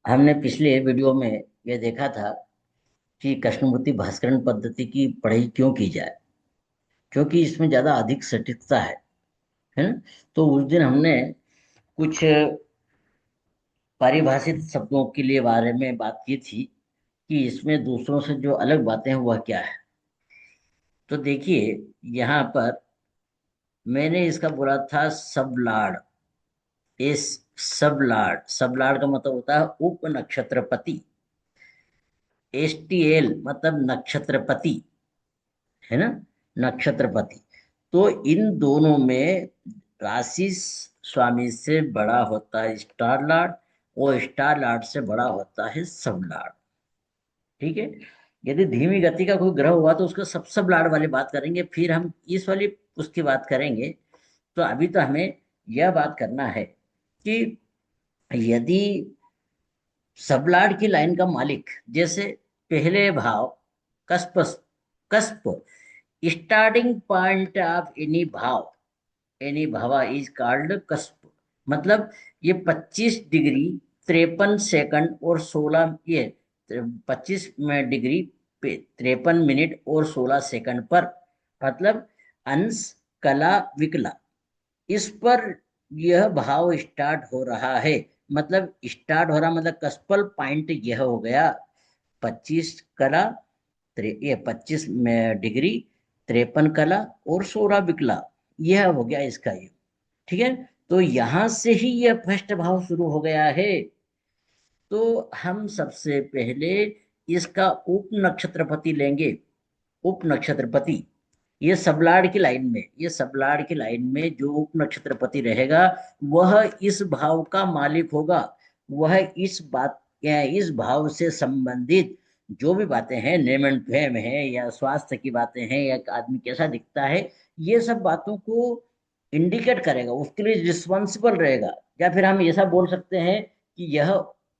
हमने पिछले वीडियो में यह देखा था कि कृष्णमूर्ति भास्करण पद्धति की पढ़ाई क्यों की जाए। क्योंकि इसमें ज्यादा अधिक सटीकता है ना। तो उस दिन हमने कुछ पारिभाषित शब्दों के लिए बारे में बात की थी कि इसमें दूसरों से जो अलग बातें हैं वह क्या है। तो देखिए, यहाँ पर मैंने इसका बोला था सबलाड़। इस सबलाड़ का मतलब होता है उप नक्षत्रपति। STL मतलब नक्षत्रपति, है ना, नक्षत्रपति। तो इन दोनों में राशि स्वामी से बड़ा होता है स्टार लॉर्ड, और स्टार लॉर्ड से बड़ा होता है सब लॉर्ड। ठीक है। यदि धीमी गति का कोई ग्रह हुआ तो उसको सब लॉर्ड वाली बात करेंगे, फिर हम इस वाली उसकी बात करेंगे। तो अभी तो हमें यह बात करना है कि यदि सबलाड की लाइन का मालिक, जैसे पहले भाव cusp cusp starting point of any bhava is called cusp. मतलब ये 25 डिग्री 53 सेकंड और 16, ये 25 डिग्री 53 मिनट और 16 सेकंड पर, मतलब अंश कला विकला, इस पर यह भाव स्टार्ट हो रहा है। मतलब स्टार्ट हो रहा मतलब कस्पल पॉइंट यह हो गया 25 कला, ये 25 डिग्री 53 कला और 16 विकला, यह हो गया इसका ये। ठीक है। तो यहां से ही यह फर्स्ट भाव शुरू हो गया है। तो हम सबसे पहले इसका उप नक्षत्रपति लेंगे। उप नक्षत्रपति, ये सबलाड़ की लाइन में जो उप नक्षत्रपति रहेगा वह इस भाव का मालिक होगा। वह इस भाव से संबंधित जो भी बातें हैं, नेम एंड फेम है या स्वास्थ्य की बातें हैं या एक आदमी कैसा दिखता है, ये सब बातों को इंडिकेट करेगा, उसके लिए रिस्पॉन्सिबल रहेगा। या फिर हम ऐसा बोल सकते हैं कि यह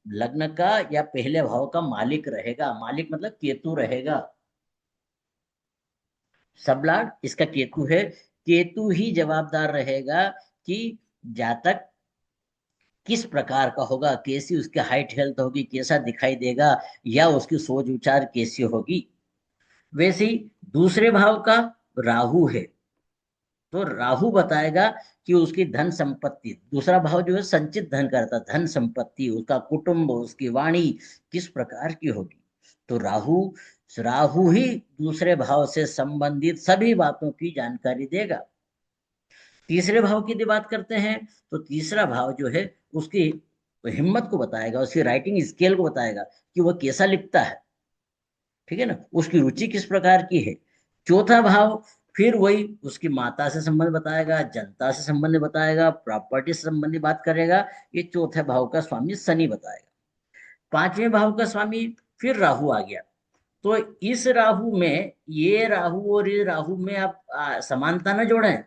लग्न का या पहले भाव का मालिक रहेगा। मालिक मतलब केतु रहेगा। सबलाट इसका केतु है। केतु ही जवाबदार रहेगा कि जातक किस प्रकार का होगा, कैसी उसकी हाइट हेल्थ होगी, कैसा दिखाई देगा, या उसकी सोच विचार कैसी होगी। वैसे ही दूसरे भाव का राहु है। तो राहु बताएगा कि उसकी धन संपत्ति, दूसरा भाव जो है संचित धन करता, धन संपत्ति, उसका कुटुंब, उसकी वाणी किस प्रकार की होगी। तो राहु राहु ही दूसरे भाव से संबंधित सभी बातों की जानकारी देगा। तीसरे भाव की यदि बात करते हैं तो तीसरा भाव जो है उसकी हिम्मत को बताएगा, उसकी राइटिंग स्केल को बताएगा कि वह कैसा लिखता है। ठीक है ना, उसकी रुचि किस प्रकार की है। चौथा भाव फिर वही उसकी माता से संबंध बताएगा, जनता से संबंध बताएगा, प्रॉपर्टी से संबंधित बात करेगा। ये चौथे भाव का स्वामी शनि बताएगा। पांचवें भाव का स्वामी फिर राहु आ गया। तो इस राहु में, ये राहु और ये राहु में आप समानता न जोड़ें,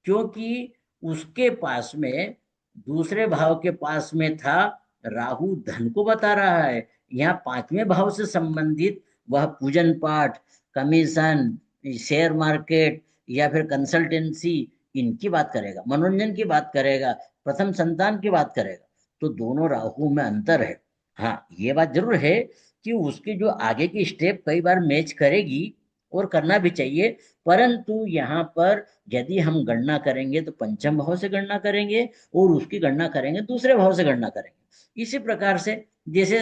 क्योंकि उसके पास में, दूसरे भाव के पास में था, राहु धन को बता रहा है। यहाँ पांचवें भाव से संबंधित वह पूजन पाठ, कमीशन, शेयर मार्केट या फिर कंसल्टेंसी, इनकी बात करेगा, मनोरंजन की बात करेगा, प्रथम संतान की बात करेगा। तो दोनों राहु में अंतर है। हाँ, ये बात जरूर है कि उसकी जो आगे की स्टेप कई बार मैच करेगी, और करना भी चाहिए। परंतु यहाँ पर यदि हम गणना करेंगे तो पंचम भाव से गणना करेंगे, और उसकी गणना करेंगे दूसरे भाव से गणना करेंगे। इसी प्रकार से जैसे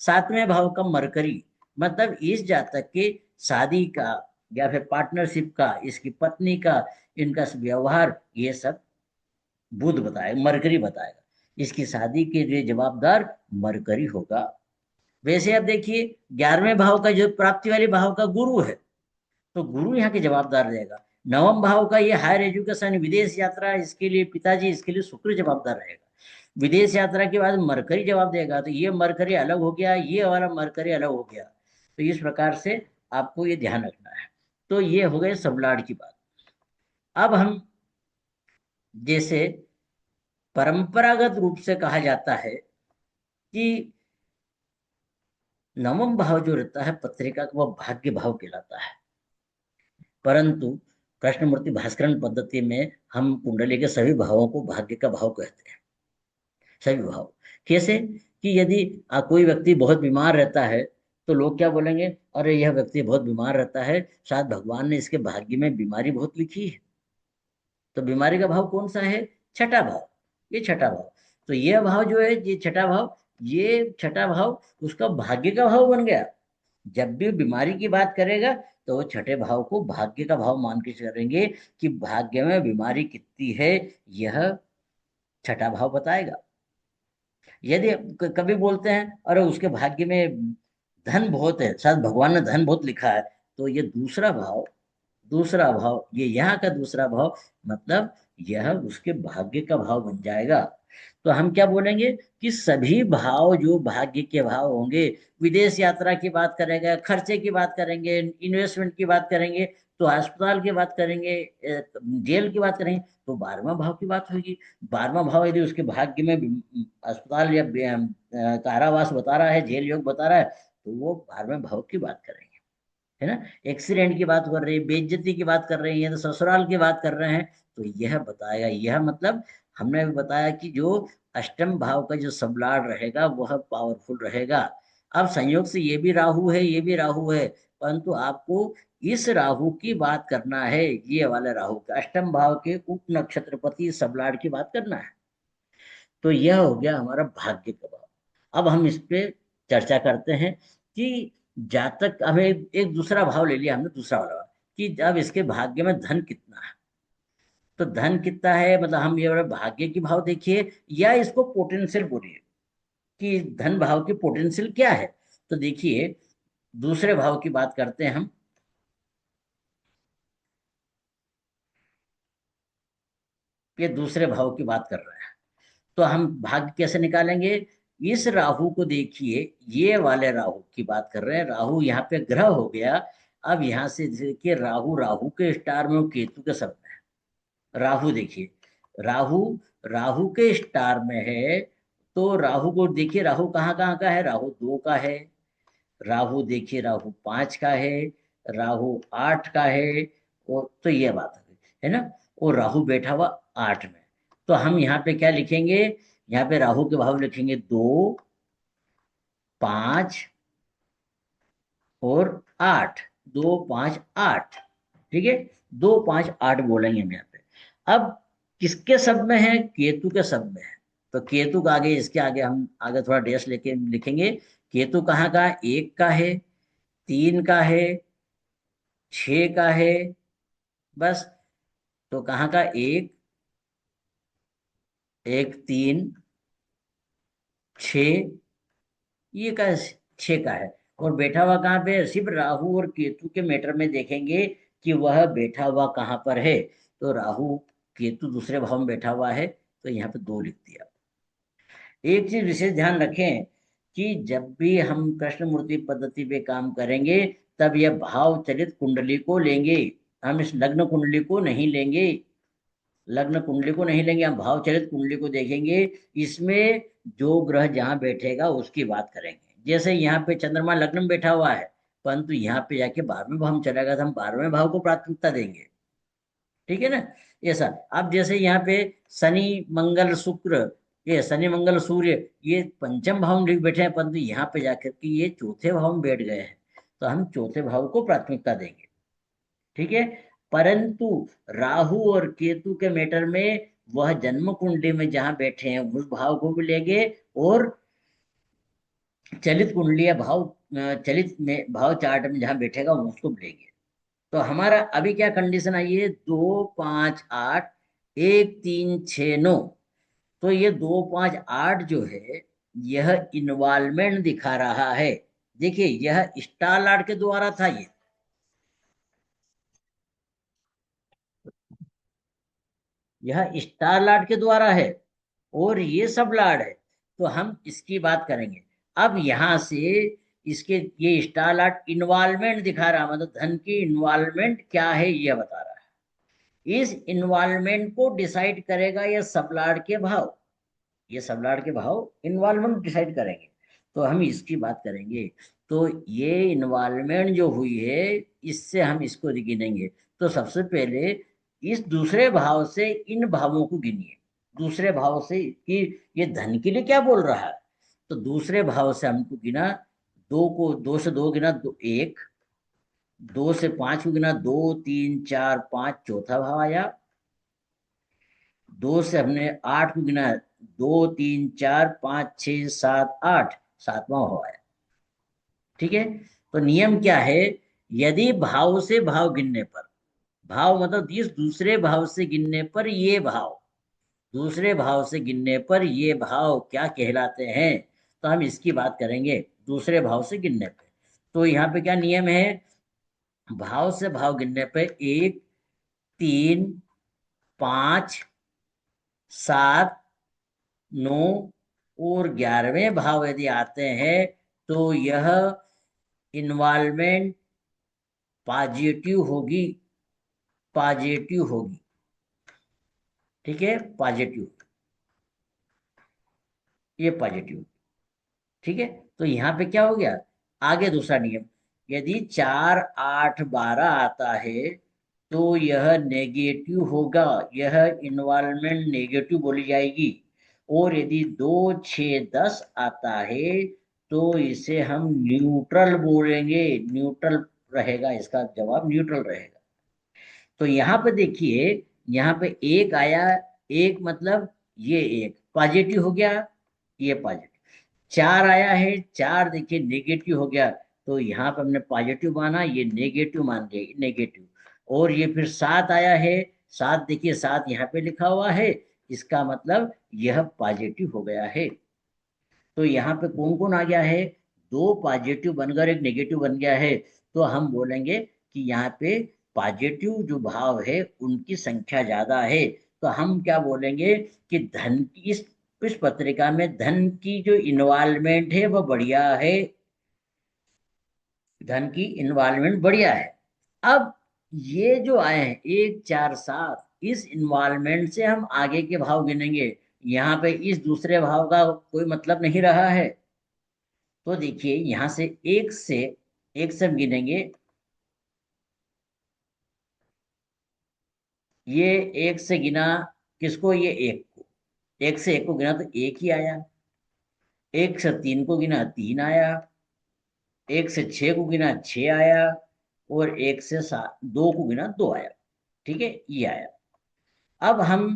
सातवें भाव का मरकरी, मतलब इस जातक के शादी का या फिर पार्टनरशिप का, इसकी पत्नी का, इनका व्यवहार, ये सब बुध बताएगा, मरकरी बताएगा। इसकी शादी के लिए जवाबदार मरकरी होगा। वैसे आप देखिए, 11वें भाव का जो प्राप्ति वाले भाव का गुरु है, तो गुरु यहाँ के जवाबदार रहेगा। नवम भाव का ये हायर एजुकेशन, विदेश यात्रा, इसके लिए पिताजी, इसके लिए शुक्र जवाबदार रहेगा। विदेश यात्रा के बाद मरकरी जवाब देगा। तो ये मरकरी अलग हो गया, ये वाला मरकरी अलग हो गया। तो इस प्रकार से आपको ये ध्यान रखना है। तो ये हो गए सबलाड की बात। अब हम, जैसे परंपरागत रूप से कहा जाता है कि नवम भाव जो रहता है पत्रिका का, वह भाग्य भाव कहलाता है। परंतु कृष्णमूर्ति भास्करण पद्धति में हम कुंडली के सभी भावों को भाग्य का भाव कहते हैं। सभी भाव कैसे, कि यदि कोई व्यक्ति बहुत बीमार रहता है तो लोग क्या बोलेंगे, अरे यह व्यक्ति बहुत बीमार रहता है, शायद भगवान ने इसके भाग्य में बीमारी बहुत लिखी है। तो बीमारी का भाव कौन सा है? छठा भाव। ये छठा भाव। तो यह भाव जो है, ये छठा भाव, ये छठा भाव उसका भाग्य का भाव बन गया। जब भी बीमारी की बात करेगा तो वो छठे भाव को भाग्य का भाव मान के करेंगे कि भाग्य में बीमारी कितनी है, यह छठा भाव बताएगा। यदि कभी बोलते हैं अरे उसके भाग्य में धन बहुत है, शायद भगवान ने धन बहुत लिखा है, तो ये दूसरा भाव, दूसरा भाव, ये यहाँ का दूसरा भाव, मतलब यह उसके भाग्य का भाव बन जाएगा। तो हम क्या बोलेंगे कि सभी भाव जो भाग्य के भाव होंगे, विदेश यात्रा की बात करेंगे, खर्चे की बात करेंगे, इन्वेस्टमेंट की बात करेंगे, तो अस्पताल की बात करेंगे, जेल की बात करेंगे, तो 12वां भाव की बात होगी। 12वां भाव यदि उसके भाग्य में अस्पताल या कारावास बता रहा है, जेल योग बता रहा है, तो वो 12वें भाव की बात करेंगे, है ना। एक्सीडेंट की बात कर रही है, बेइज्जती की बात कर रही है, तो ससुराल की बात कर रहे हैं, तो यह बताएगा। यह मतलब हमने भी बताया कि जो अष्टम भाव का जो सबलाड रहेगा वह पावरफुल रहेगा। अब संयोग से ये भी राहु है, ये भी राहु है, परंतु आपको इस राहु की बात करना है, ये वाले राहु के अष्टम भाव के उप नक्षत्रपति सबलाड की बात करना है। तो यह हो गया हमारा भाग्य का भाव। अब हम इस पे चर्चा करते हैं कि जातक, हमें एक दूसरा भाव ले लिया हमने, दूसरा वाला भाव, कि अब इसके भाग्य में धन कितना है। तो धन कितना है, मतलब हम ये वाला भाग्य की भाव देखिए या इसको पोटेंशियल बोलिए कि धन भाव की पोटेंशियल क्या है। तो देखिए दूसरे भाव की बात करते हैं हम। ये दूसरे भाव की बात कर रहे हैं, तो हम भाग्य कैसे निकालेंगे? इस राहु को देखिए, ये वाले राहु की बात कर रहे हैं, राहु यहाँ पे ग्रह हो गया। अब यहाँ से देखिए राहु, राहु के स्टार में, वो केतु के सब में है। राहु देखिए, राहु, राहु के स्टार में है। तो राहु को देखिए, राहु कहाँ कहाँ का है? राहु 2 का है, राहु देखिए राहु 5 का है, राहु 8 का है। और तो ये बात है ना। और राहु बैठा हुआ 8 में। तो हम यहाँ पे क्या लिखेंगे? यहाँ पे राहु के भाव लिखेंगे 2, 5 और 8। 2, 5, 8। ठीक है, 2, 5, 8 बोलेंगे हम यहाँ पे। अब किसके सब में है? केतु के सब में है। तो केतु का आगे, इसके आगे हम आगे थोड़ा डैश लेके लिखेंगे। केतु कहाँ का? 1 का है, 3 का है, 6 का है, बस। तो कहाँ का? 1, 1, 3, 6, ये का 6 का है। और बैठा हुआ कहाँ पे है? सिर्फ राहु और केतु के मैटर में देखेंगे कि वह बैठा हुआ कहाँ पर है। तो राहु केतु दूसरे भाव में बैठा हुआ है, तो यहाँ पे 2 लिख दिया। एक चीज विशेष ध्यान रखें कि जब भी हम कृष्ण मूर्ति पद्धति पे काम करेंगे, तब यह भाव चलित कुंडली को लेंगे, हम इस लग्न कुंडली को नहीं लेंगे। लग्न कुंडली को नहीं लेंगे, हम भाव चलित कुंडली को देखेंगे। इसमें जो ग्रह जहाँ बैठेगा उसकी बात करेंगे। जैसे यहाँ पे चंद्रमा लग्न में बैठा हुआ है, परंतु यहाँ पे जाके 12वें भाव में चलेगा, तो हम 12वें भाव को प्राथमिकता देंगे। ठीक है ना। ऐसा। अब जैसे यहाँ पे शनि मंगल शुक्र, ये शनि मंगल सूर्य, ये पंचम भाव में बैठे हैं, परंतु यहाँ पे जाकर के ये चौथे भाव में बैठ गए हैं, तो हम चौथे भाव को प्राथमिकता देंगे। ठीक है। परंतु राहु और केतु के मैटर में वह जन्म कुंडली में जहां बैठे हैं उस भाव को भी लेंगे, और चलित कुंडली या भाव चलित में भाव चार्ट में जहां बैठेगा उसको भी लेंगे। तो हमारा अभी क्या कंडीशन आई है? 2, 5, 8, 1, 3, 6, 9। तो ये 2, 5, 8 जो है, यह इन्वॉल्वमेंट दिखा रहा है। देखिए यह स्टार लॉर्ड के द्वारा था, यह स्टार लॉर्ड के द्वारा है, और ये सब लॉर्ड है। तो हम इसकी बात करेंगे। अब यहां से इसके, ये स्टार लॉर्ड इन्वॉल्वमेंट दिखा रहा, मतलब धन की इन्वॉल्वमेंट क्या है यह बता रहा है। इस इन्वॉल्वमेंट को डिसाइड करेगा ये सब लॉर्ड के भाव, ये सब लॉर्ड के भाव इन्वॉल्वमेंट डिसाइड करेंगे। तो हम इसकी बात करेंगे। तो ये इन्वॉल्वमेंट जो हुई है, इससे हम इसको गिनेंगे। तो सबसे पहले इस दूसरे भाव से इन भावों को गिनिए, दूसरे भाव से कि ये धन के लिए क्या बोल रहा है। तो दूसरे भाव से हमको गिना, दो को दो से दो गिना दो एक, दो से पांच को गिना दो तीन चार पांच, चौथा भाव आया। दो से हमने आठ को गिना, दो तीन चार पांच छह सात आठ, सातवां भाव आया। ठीक है। तो नियम क्या है, यदि भाव से भाव गिनने पर, भाव मतलब इस दूसरे भाव से गिनने पर ये भाव, दूसरे भाव से गिनने पर ये भाव क्या कहलाते हैं, तो हम इसकी बात करेंगे दूसरे भाव से गिनने पे। तो यहाँ पे क्या नियम है, भाव से भाव गिनने पे एक, तीन, पांच, सात, नौ और 11वें भाव यदि आते हैं तो यह इन्वॉल्वमेंट पॉजिटिव होगी, पॉजिटिव होगी। ठीक है, पॉजिटिव, ये पॉजिटिव। ठीक है। तो यहाँ पे क्या हो गया, आगे दूसरा नियम, यदि चार आठ बारह आता है तो यह नेगेटिव होगा, यह इन्वॉल्वमेंट नेगेटिव बोली जाएगी। और यदि दो छः दस आता है तो इसे हम न्यूट्रल बोलेंगे, न्यूट्रल रहेगा, इसका जवाब न्यूट्रल रहेगा। तो यहाँ पे देखिए, यहाँ पे एक आया, एक मतलब ये एक पॉजिटिव हो गया, ये पॉजिटिव। चार आया है, चार देखिए नेगेटिव हो गया, तो यहाँ पे हमने पॉजिटिव माना, ये नेगेटिव मान गए, नेगेटिव। और ये फिर सात आया है, सात देखिए, सात यहाँ पे लिखा हुआ है, इसका मतलब यह पॉजिटिव हो गया है। तो यहाँ पे कौन कौन आ गया है, दो पॉजिटिव बनकर एक नेगेटिव बन गया है। तो हम बोलेंगे कि यहाँ पे पॉजिटिव जो भाव है उनकी संख्या ज्यादा है। तो हम क्या बोलेंगे कि धन की इस पत्रिका में धन की जो इन्वॉल्वमेंट है वो बढ़िया है, धन की इन्वॉल्वमेंट बढ़िया है। अब ये जो आए हैं एक चार सात, इस इन्वॉल्वमेंट से हम आगे के भाव गिनेंगे, यहाँ पे इस दूसरे भाव का कोई मतलब नहीं रहा है। तो देखिए यहां से एक से हम गिनेंगे, ये एक से गिना किसको, ये एक को, एक से एक को गिना तो एक ही आया। एक से तीन को गिना तीन आया। एक से छह को गिना छह आया। और एक से सात दो को गिना दो आया। ठीक है, ये आया। अब हम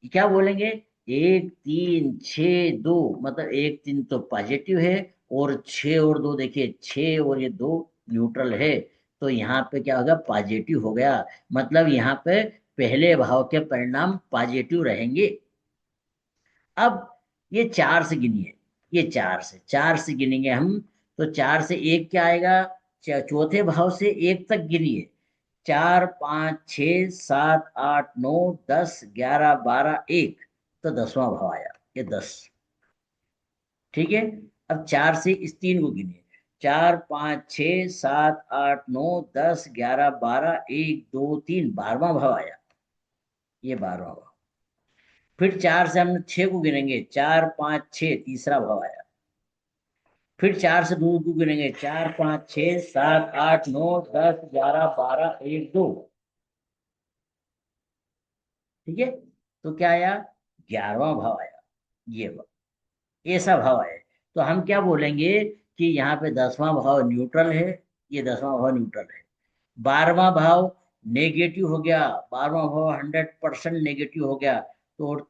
क्या बोलेंगे, एक तीन छ दो, मतलब एक तीन तो पॉजिटिव है, और छ और दो देखिए, छ और ये दो न्यूट्रल है। तो यहाँ पे क्या होगा, पॉजिटिव हो गया। मतलब यहाँ पे पहले भाव के परिणाम पॉजिटिव रहेंगे। अब ये चार से गिनिए, ये चार से गिनेंगे हम। तो चार से एक क्या आएगा, चौथे भाव से एक तक गिनिए, चार पाँच छ सात आठ नौ दस ग्यारह बारह एक, तो 10वां भाव आया, ये 10। ठीक है। अब चार से इस तीन को गिनिए, चार पाँच छ सात आठ नौ दस ग्यारह बारह एक दो तीन, 12वां भाव आया, ये 12वां भाव। फिर चार से हम छह को गिनेंगे, चार पाँच छ, तीसरा भाव आया। फिर चार से दो को गिनेंगे, चार पाँच छ सात आठ नौ दस ग्यारह बारह एक दो। ठीक है। तो क्या आया, 11वां भाव आया, ये भाव, ऐसा भाव आया। तो हम क्या बोलेंगे कि यहाँ पे 10वां भाव न्यूट्रल है, ये 10वां भाव न्यूट्रल है। 12वां भाव नेगेटिव हो गया, 12वां भाव 100% नेगेटिव हो गया। तो और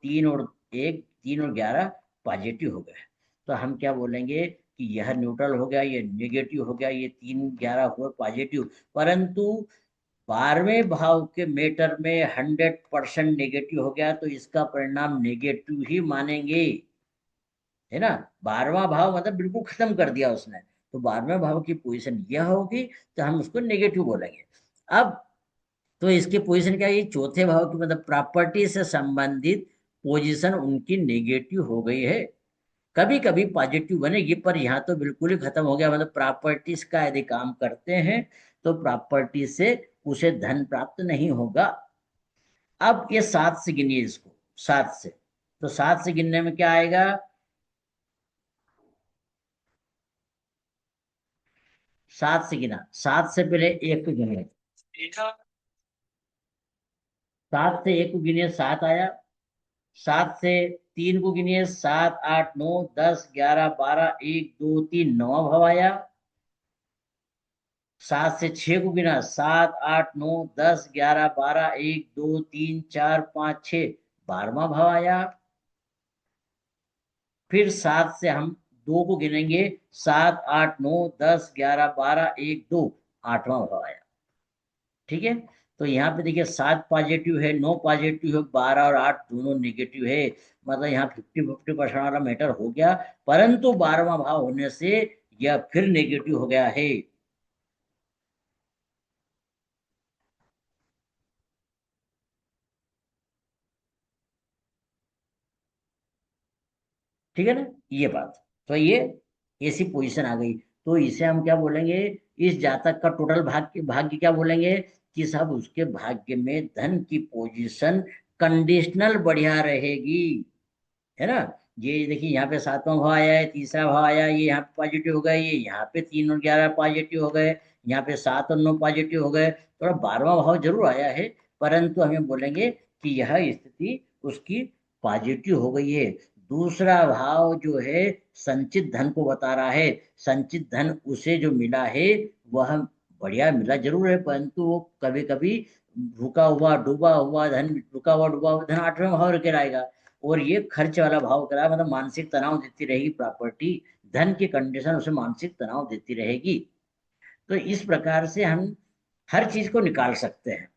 एक, तीन और 11 पॉजिटिव हो गए। तो हम क्या बोलेंगे कि यह न्यूट्रल हो गया, ये नेगेटिव हो गया, ये तीन 11 हुए पॉजिटिव। परंतु 12वें भाव के मैटर में 100% नेगेटिव हो गया, तो इसका परिणाम नेगेटिव ही मानेंगे, है ना। 12वां भाव मतलब बिल्कुल खत्म कर दिया उसने, तो 12वें भाव की पोजीशन यह होगी, तो हम उसको नेगेटिव बोलेंगे। अब तो इसकी पोजीशन क्या है, ये चौथे भाव की मतलब प्रॉपर्टी से संबंधित पोजीशन उनकी नेगेटिव हो गई है। कभी कभी पॉजिटिव बनेगी, पर यहाँ तो बिल्कुल ही खत्म हो गया, मतलब प्रॉपर्टीज का यदि काम करते हैं तो प्रॉपर्टी से उसे धन प्राप्त नहीं होगा। अब ये सात से गिनिए इसको, सात से, तो सात से गिनने में क्या आएगा, सात से गिना, सात से पहले एक को गिने, सात से एक को गिने सात आया। सात से तीन को गिनिए, 7, 8, 9, 10, 11, 12, 1, 2, 3, 9वां भाव आया। 7 से 6 को गिना, 7, 8, 9, 10, 11, 12, 1, 2, 3, 4, 5, 6, 12वां भाव आया। फिर 7 से हम 2 को गिनेंगे, 7, 8, 9, 10, 11, 12, 1, 2, 8वां भाव आया। ठीक है। तो यहाँ पे देखिए 7 पॉजिटिव है, 9 पॉजिटिव है, 12 और 8 दोनों नेगेटिव है। मतलब यहाँ 50-50% वाला मैटर हो गया, परंतु 12वां भाव होने से यह फिर नेगेटिव हो गया है। ठीक है ना, ये बात। तो ये ऐसी पोजीशन आ गई। तो इसे हम क्या बोलेंगे, इस जातक का टोटल भाग्य भाग्य क्या बोलेंगे कि साहब उसके भाग्य में धन की पोजीशन कंडीशनल बढ़िया रहेगी, है ना। ये देखिए यहाँ पे 7वां भाव आया है, तीसरा भाव आया, ये यहाँ पे पॉजिटिव हो गए, ये यहाँ पे 3 और 11 पॉजिटिव हो गए, यहाँ पे 7 और 9 पॉजिटिव हो गए, थोड़ा 12वां भाव जरूर आया है, परंतु हमें बोलेंगे कि यह स्थिति उसकी पॉजिटिव हो गई है। दूसरा भाव जो है संचित धन को बता रहा है। संचित धन उसे जो मिला है वह बढ़िया मिला जरूर है, परंतु वो कभी कभी रुका हुआ डूबा हुआ धन 8वें भाव के आएगा, और ये खर्च वाला भाव करा, मतलब मानसिक तनाव देती रहेगी प्रॉपर्टी। धन की कंडीशन उसे मानसिक तनाव देती रहेगी। तो इस प्रकार से हम हर चीज को निकाल सकते हैं।